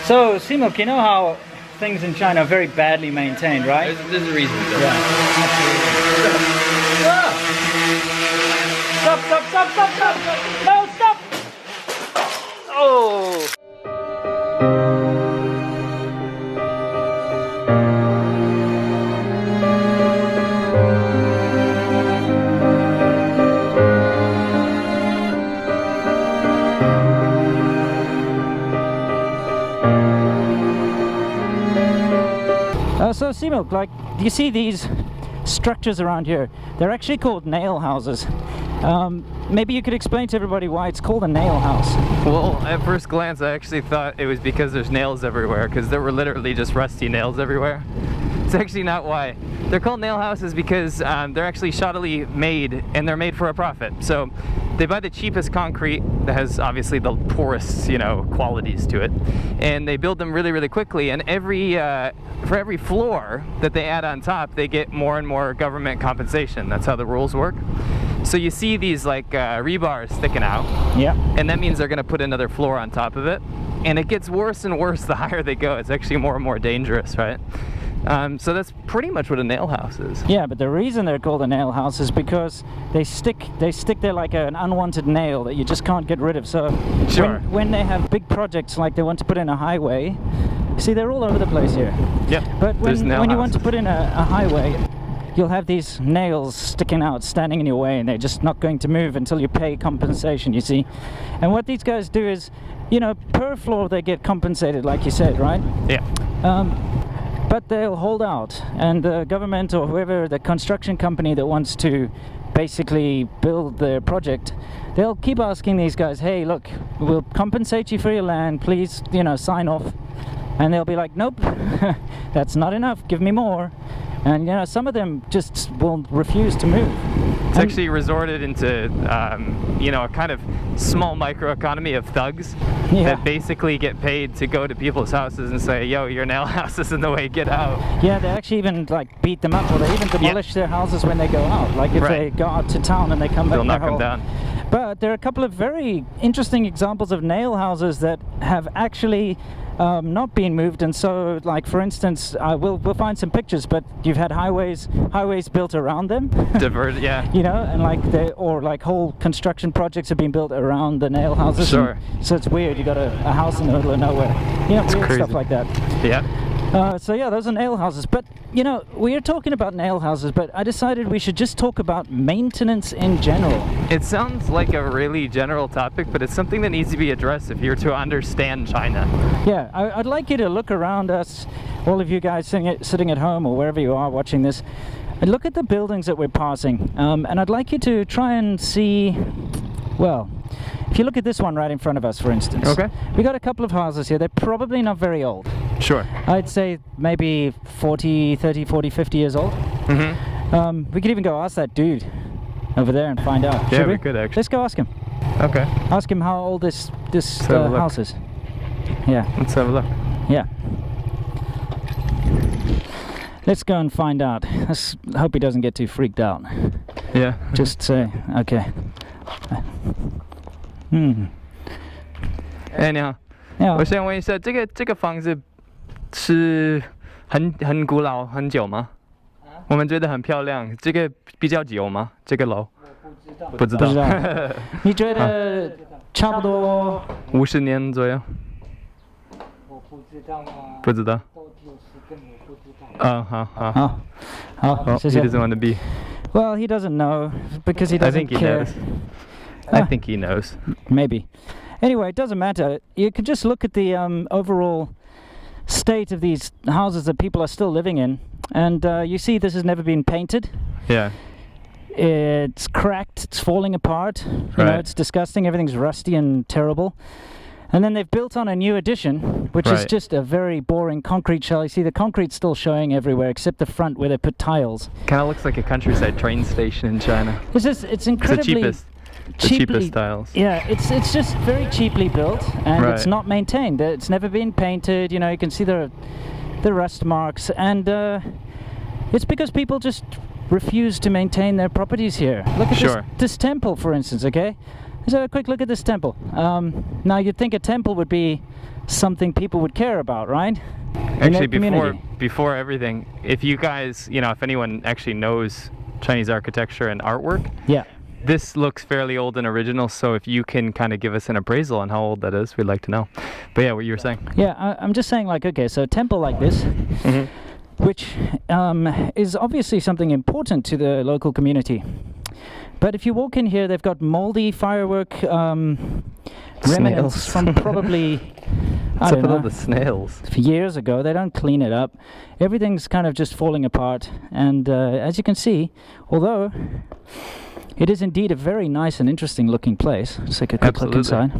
So, Simok, you know how things in China are very badly maintained, right? There's a reason for Yeah. Stop, stop, stop, stop, stop! No, stop! Oh! So Simok, like, do you see these structures around here? They're actually called nail houses. Maybe you could explain to everybody why it's called a nail house. Well, at first glance, I actually thought it was because there's nails everywhere, because there were literally just rusty nails everywhere. It's actually not why. They're called nail houses because they're actually shoddily made, and they're made for a profit. So they buy the cheapest concrete that has obviously the poorest, qualities to it, and they build them really, really quickly. And for every floor that they add on top, they get more and more government compensation. That's how the rules work. So you see these like rebars sticking out, yeah, and that means they're going to put another floor on top of it. And it gets worse and worse the higher they go. It's actually more and more dangerous, right? So that's pretty much what a nail house is. Yeah, but the reason they're called a nail house is because they stick there like an unwanted nail that you just can't get rid of. So Sure. when they have big projects, like they want to put in a highway, see, they're all over the place here. Yeah. But when you want to houses. put in a highway, you'll have these nails sticking out, standing in your way, and they're just not going to move until you pay compensation, you see. And what these guys do is, per floor they get compensated, like you said, right? Yeah. But they'll hold out, and the government or whoever, the construction company that wants to basically build their project, they'll keep asking these guys, hey, look, we'll compensate you for your land, please, sign off. And they'll be like, nope, that's not enough, give me more. And some of them just will refuse to move. It's actually resorted into, a kind of small microeconomy of thugs that basically get paid to go to people's houses and say, yo, your nail house isn't the way, get out. Yeah, they actually even like beat them up, or they even demolish their houses when they go out. Like if they go out to town and they come back, they'll knock them down. But there are a couple of very interesting examples of nail houses that have actually not been moved, and so, like, for instance, we'll find some pictures, but you've had highways built around them. Diverted, yeah. And like whole construction projects have been built around the nail houses. Sure. So it's weird, you got a house in the middle of nowhere. Weird crazy stuff like that. Yeah. So yeah, those are nail houses. But we are talking about nail houses, but I decided we should just talk about maintenance in general. It sounds like a really general topic, but it's something that needs to be addressed if you're to understand China. Yeah, I'd like you to look around us, all of you guys sitting at home or wherever you are watching this, and look at the buildings that we're passing. And I'd like you to try and see, well, if you look at this one right in front of us, for instance. Okay. We got a couple of houses here. They're probably not very old. Sure. I'd say maybe 30, 40, 50 years old. Mm-hmm. We could even go ask that dude over there and find out. Yeah, Should we could actually. Let's go ask him. Okay. Ask him how old this have a look. house is. Yeah. Let's have a look. Yeah. Let's go and find out. Let's hope he doesn't get too freaked out. Yeah. Just say, okay. 哎，你好，我想问一下，这个房子是很古老很久吗？我们觉得很漂亮，这个比较久吗？这个楼？不知道。你觉得差不多50年左右？我不知道啊。不知道。都90跟我不知道。好，谢谢。 He doesn't want to be. Well, he doesn't know because he doesn't I think he care. knows. I think he knows. Maybe. Anyway, it doesn't matter. You can just look at the overall state of these houses that people are still living in, and you see this has never been painted. Yeah. It's cracked, it's falling apart, Right. it's disgusting, everything's rusty and terrible. And then they've built on a new addition, which is Right. just a very boring concrete shell. You see the concrete's still showing everywhere except the front where they put tiles. Kind of looks like a countryside train station in China. It's incredibly The cheapest tiles. Yeah, it's just very cheaply built, and it's Right. not maintained. It's never been painted. You can see the rust marks, and it's because people just refuse to maintain their properties here. Look at Sure. this temple, for instance. Okay, Let's have a quick look at this temple. Now you'd think a temple would be something people would care about, right? Actually, before everything, if you guys, if anyone actually knows Chinese architecture and artwork, yeah, this looks fairly old and original, so if you can kind of give us an appraisal on how old that is, we'd like to know. But yeah, what you were saying. Yeah, I'm just saying, like, okay, so a temple like this, which is obviously something important to the local community. But if you walk in here, they've got moldy firework remnants from probably, I don't know, all the snails? Years ago. They don't clean it up. Everything's kind of just falling apart. And as you can see, although it is indeed a very nice and interesting looking place. Let's take a quick look inside.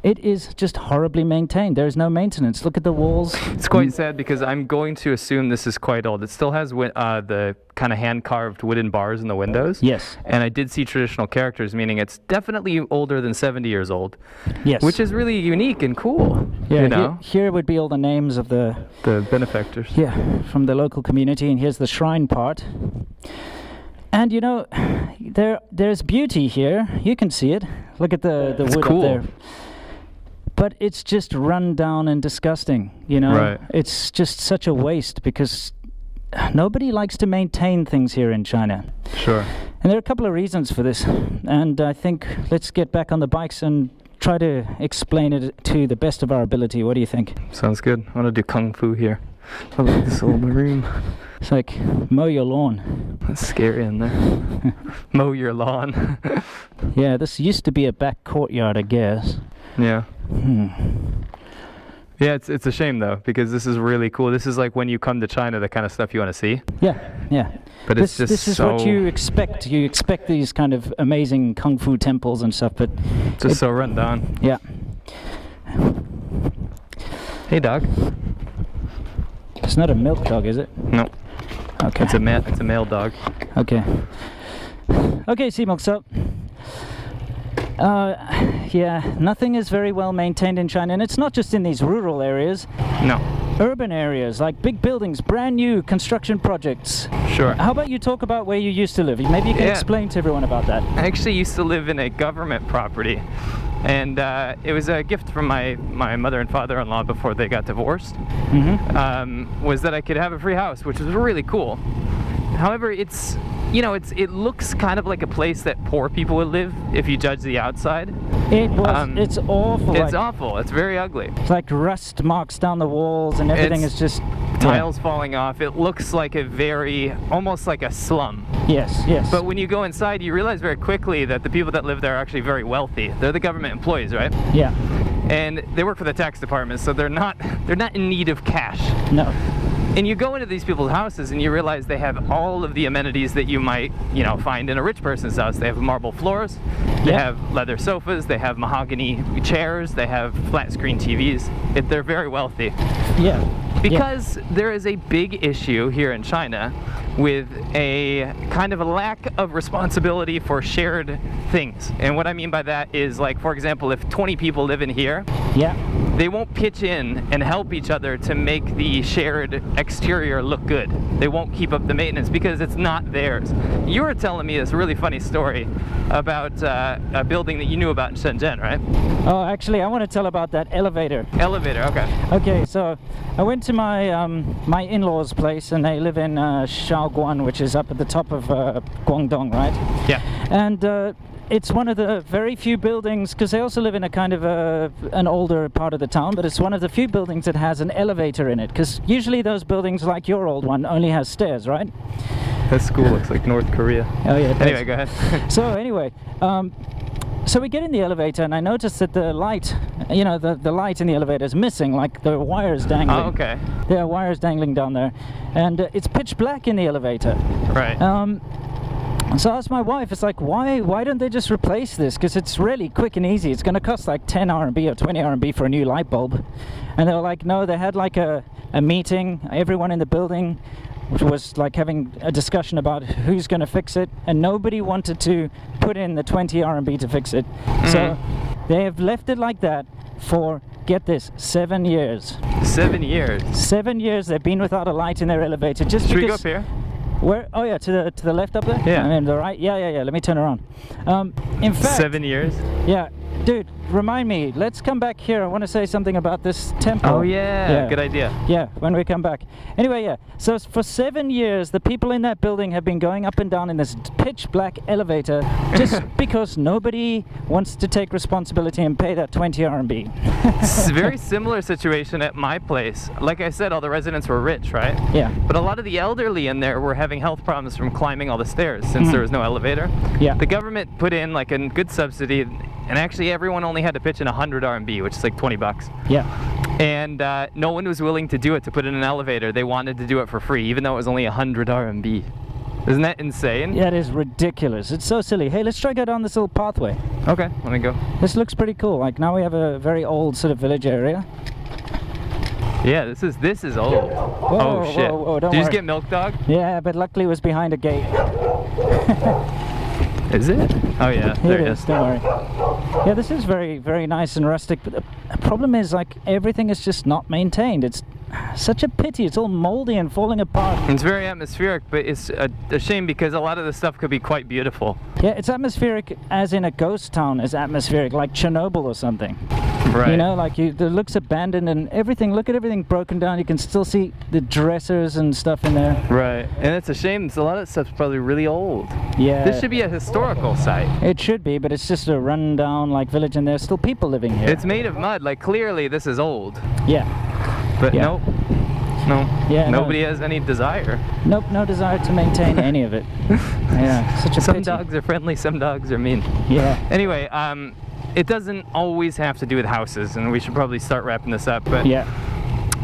It is just horribly maintained. There is no maintenance. Look at the walls. It's quite sad because I'm going to assume this is quite old. It still has the kind of hand-carved wooden bars in the windows. Yes. And I did see traditional characters, meaning it's definitely older than 70 years old. Yes. Which is really unique and cool. Yeah, you know? Here would be all the names of the benefactors. Yeah, from the local community. And here's the shrine part. And there's beauty here. You can see it. Look at the wood cool. up there. But it's just run down and disgusting, Right. It's just such a waste because nobody likes to maintain things here in China. Sure. And there are a couple of reasons for this. And I think let's get back on the bikes and try to explain it to the best of our ability. What do you think? Sounds good. I want to do kung fu here. I like this old room. It's like mow your lawn. That's scary in there. Mow your lawn. Yeah, this used to be a back courtyard, I guess. Yeah. Yeah, it's a shame though, because this is really cool. This is like when you come to China, the kind of stuff you want to see. Yeah, yeah. But this is what you expect. You expect these kind of amazing kung fu temples and stuff, but just so run down. Yeah. Hey, dog. It's not a milk dog, is it? No. Okay. It's a male dog. Okay. Okay, Simok, so yeah, nothing is very well maintained in China, and it's not just in these rural areas. No. Urban areas, like big buildings, brand new construction projects. Sure. How about you talk about where you used to live? Maybe you can explain to everyone about that. I actually used to live in a government property, and it was a gift from my mother and father-in-law before they got divorced. Was that I could have a free house, which was really cool. However, it looks kind of like a place that poor people would live if you judge the outside. It's awful. It's awful. It's very ugly. It's like rust marks down the walls and everything is just tiles falling off. It looks like almost like a slum. Yes, yes. But when you go inside, you realize very quickly that the people that live there are actually very wealthy. They're the government employees, right? Yeah. And they work for the tax department, so they're not in need of cash. No. And you go into these people's houses and you realize they have all of the amenities that you might, find in a rich person's house. They have marble floors, they have leather sofas, they have mahogany chairs, they have flat screen TVs. They're very wealthy. Yeah. Because there is a big issue here in China with a kind of a lack of responsibility for shared things. And what I mean by that is, like, for example, if 20 people live in here, they won't pitch in and help each other to make the shared exterior look good. They won't keep up the maintenance because it's not theirs. You were telling me this really funny story about a building that you knew about in Shenzhen, right? Oh, actually, I want to tell about that elevator. Elevator, okay. Okay, so I went to my my in-laws' place, and they live in Shaoguan, which is up at the top of Guangdong, right? Yeah. And it's one of the very few buildings, because they also live in a kind of an older part of the town, but it's one of the few buildings that has an elevator in it, because usually those buildings, like your old one, only has stairs, right? That school looks like North Korea. Oh yeah. Anyway, go ahead. So anyway, so we get in the elevator, and I noticed that the light, the light in the elevator is missing, like the wires dangling. Oh, okay. There are wires dangling down there, and it's pitch black in the elevator. Right. So I asked my wife, it's like, why don't they just replace this? Because it's really quick and easy. It's going to cost like 10 RMB or 20 RMB for a new light bulb. And they were like, no, they had like a meeting, everyone in the building, which was like having a discussion about who's going to fix it, and nobody wanted to put in the 20 RMB to fix it. So they have left it like that for, get this, 7 years. 7 years? 7 years they've been without a light in their elevator. Just Should because, we go up here? Where? Oh yeah, to the left up there. Yeah. I mean the right. Yeah. Let me turn around. In fact, 7 years. yeah, dude, remind me. Let's come back here. I want to say something about this temple. Oh yeah, good idea. Yeah, when we come back. Anyway, yeah. So for 7 years, the people in that building have been going up and down in this pitch black elevator just because nobody wants to take responsibility and pay that 20 RMB. It's a very similar situation at my place. Like I said, all the residents were rich, right? Yeah. But a lot of the elderly in there were having health problems from climbing all the stairs since there was no elevator. Yeah. The government put in like a good subsidy, and actually everyone only had to pitch in 100 RMB, which is like 20 bucks. Yeah. And no one was willing to do it to put in an elevator. They wanted to do it for free, even though it was only 100 RMB. Isn't that insane? Yeah, it is ridiculous. It's so silly. Hey, let's try go down this little pathway. Okay, let me go. This looks pretty cool. Like now we have a very old sort of village area. Yeah, this is old. Whoa, Oh shit! whoa, don't Did you just worry. get milk dog? Yeah, but luckily it was behind a gate. Is it? Oh yeah, there it It is. is, don't worry. Yeah, this is very, very nice and rustic, but the problem is like everything is just not maintained. It's such a pity. It's all moldy and falling apart. It's very atmospheric, but it's a shame because a lot of the stuff could be quite beautiful. Yeah, it's atmospheric as in a ghost town is atmospheric, like Chernobyl or something. Right. You know, like it looks abandoned and everything. Look at everything broken down. You can still see the dressers and stuff in there. Right. And it's a shame. A lot of stuff's probably really old. Yeah. This should be a historical site. It should be, but it's just a run-down like village, and there's still people living here. It's made of mud. Like clearly this is old. Yeah. But Yeah. nope. No. Yeah, no. Nobody has any desire. Nope, no desire to maintain any of it. Yeah, such a Some pity. dogs are friendly, some dogs are mean. Yeah. Anyway, it doesn't always have to do with houses, and we should probably start wrapping this up. But Yeah.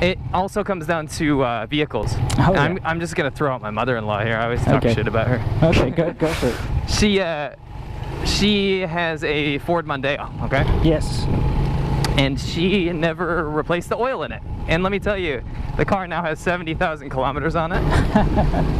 it also comes down to vehicles. Oh, yeah. I'm just gonna throw out my mother-in-law here. I always talk Okay. shit about her. Okay, go for it. She has a Ford Mondeo, okay? Yes. And she never replaced the oil in it. And let me tell you, the car now has 70,000 kilometers on it.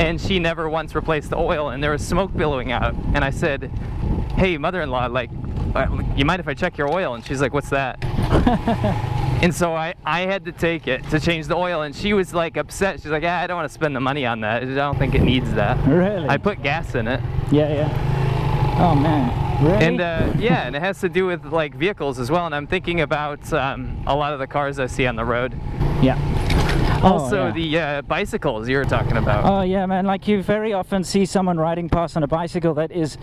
And she never once replaced the oil, and there was smoke billowing out. And I said, hey, mother-in-law, like, you mind if I check your oil? And she's like, what's that? And so I had to take it to change the oil, and she was like upset. She's like, I don't want to spend the money on that. I don't think it needs that. Really? I put gas in it. Yeah. Oh man. Really? And yeah, and it has to do with like vehicles as well. And I'm thinking about a lot of the cars I see on the road. Yeah. Also, Oh, the bicycles you were talking about. Oh yeah, man. Like you very often see someone riding past on a bicycle that is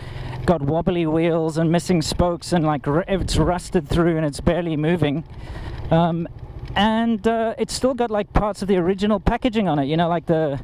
got wobbly wheels and missing spokes, and like it's rusted through and it's barely moving. And it's still got like parts of the original packaging on it, you know, like the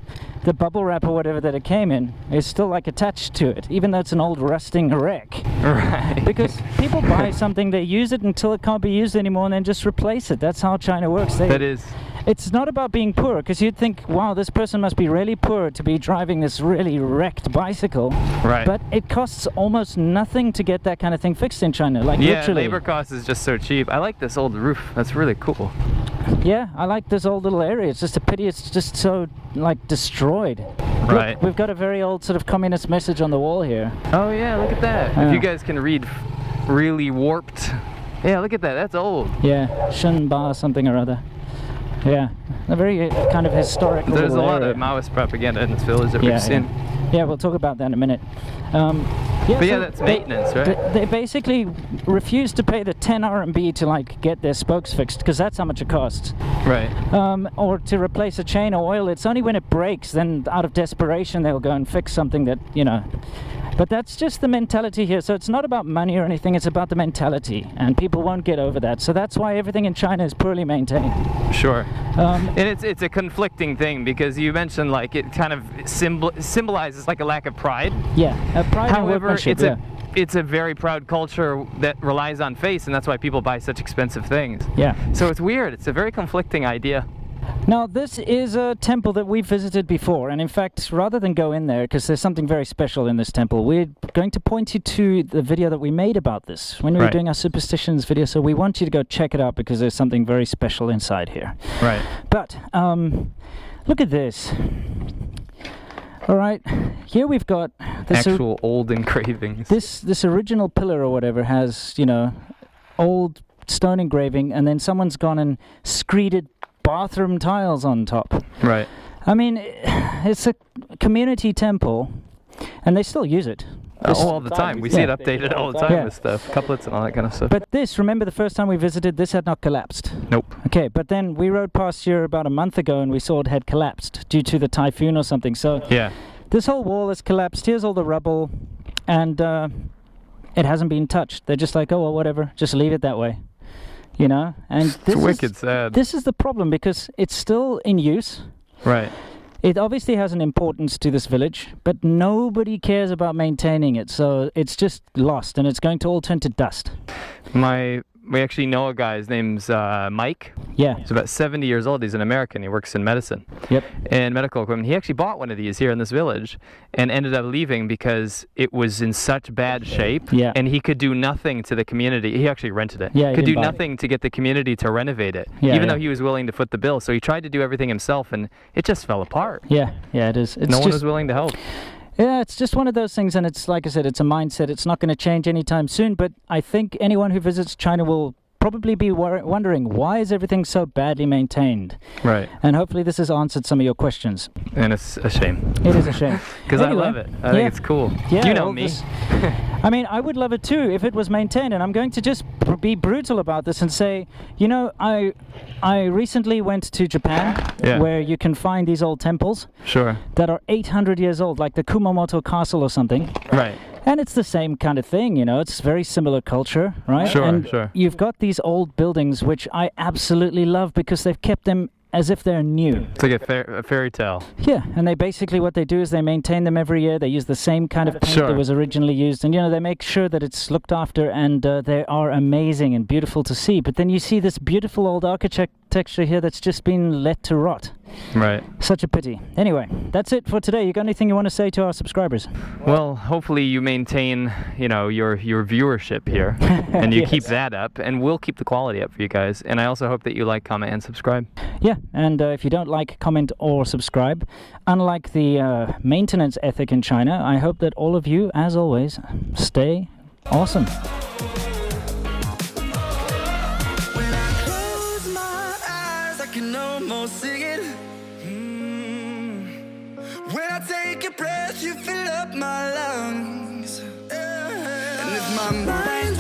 bubble wrap or whatever that it came in is still like attached to it, even though it's an old rusting wreck. Right. Because people buy something, they use it until it can't be used anymore, and then just replace it. That's how China works. That is. It's not about being poor, because you'd think, wow, this person must be really poor to be driving this really wrecked bicycle. Right. But it costs almost nothing to get that kind of thing fixed in China. Like Yeah, literally. labor cost is just so cheap. I like this old roof. That's really cool. Yeah, I like this old little area. It's just a pity it's just so like destroyed. Right. Look, we've got a very old sort of communist message on the wall here. Oh yeah, look at that. Yeah. If you guys can read really warped. Yeah, look at that. That's old. Yeah, Shunba something or other. Yeah, a very kind of historic There's a little lot area. of Maoist propaganda in this village that we've seen. Yeah, we'll talk about that in a minute. But yeah, that's maintenance, right? They basically refuse to pay the 10 RMB to like get their spokes fixed, because that's how much it costs. Right. Or to replace a chain or oil. It's only when it breaks, then out of desperation they'll go and fix something that, you know. But that's just the mentality here. So it's not about money or anything, it's about the mentality. And people won't get over that. So that's why everything in China is poorly maintained. Sure. And it's a conflicting thing, because you mentioned like it kind of symbolizes like a lack of pride. Yeah, pride and However, workmanship, it's a very proud culture that relies on face, and that's why people buy such expensive things. Yeah. So it's weird. It's a very conflicting idea. Now, this is a temple that we've visited before, and in fact, rather than go in there, because there's something very special in this temple, we're going to point you to the video that we made about this when we were doing our superstitions video, so we want you to go check it out, because there's something very special inside here. Right. But, look at this. All right, here we've got this Actual old engravings. This original pillar or whatever has, you know, old stone engraving, and then someone's gone and screeded bathroom tiles on top. Right. I mean, it's a community temple, and they still use it. All the time. We see it updated all the time Yeah. with stuff, couplets and all that kind of stuff. But this, remember the first time we visited, this had not collapsed. Nope. Okay, but then we rode past here about a month ago and we saw it had collapsed due to the typhoon or something. So Yeah. this whole wall has collapsed. Here's all the rubble, and it hasn't been touched. They're just like, oh, well, whatever, just leave it that way. You know? And this It's wicked sad. This is the problem, because it's still in use. Right. It obviously has an importance to this village, but nobody cares about maintaining it, so it's just lost, and it's going to all turn to dust. We actually know a guy, his name's Mike. Yeah. He's about 70 years old. He's an American. He works in medicine. Yep. And medical equipment. He actually bought one of these here in this village and ended up leaving because it was in such bad shape. Yeah. And he could do nothing to the community. He actually rented it. Yeah, he could do didn't buy it. nothing to get the community to renovate it, Yeah, even yeah. though he was willing to foot the bill. So he tried to do everything himself, and it just fell apart. Yeah, it is. It's No one just, was willing to help. Yeah, it's just one of those things, and it's like I said, it's a mindset. It's not going to change anytime soon, but I think anyone who visits China will probably be wondering, why is everything so badly maintained? Right. And hopefully this has answered some of your questions. And it's a shame. It is a shame. Because Anyway, I love it. I think it's cool. Yeah, You know all me. this- I mean, I would love it too if it was maintained, and I'm going to just be brutal about this and say, you know, I recently went to Japan, Yeah. where you can find these old temples Sure. that are 800 years old, like the Kumamoto Castle or something. Right. And it's the same kind of thing, you know, it's very similar culture, right? Sure, and sure. you've got these old buildings, which I absolutely love because they've kept them as if they're new. It's like a fairy tale. Yeah, and they basically, what they do is they maintain them every year. They use the same kind of paint Sure. that was originally used, and, you know, they make sure that it's looked after, and they are amazing and beautiful to see. But then you see this beautiful old architecture here that's just been let to rot. Right. Such a pity. Anyway, that's it for today. You got anything you want to say to our subscribers? Well, hopefully you maintain, you know, your viewership here, and you Yes. keep that up, and we'll keep the quality up for you guys. And I also hope that you like, comment, and subscribe. Yeah, and if you don't like, comment, or subscribe, unlike the maintenance ethic in China, I hope that all of you, as always, stay awesome. When I close my eyes, I can almost see it. When I take a breath, you fill up my lungs. And if my mind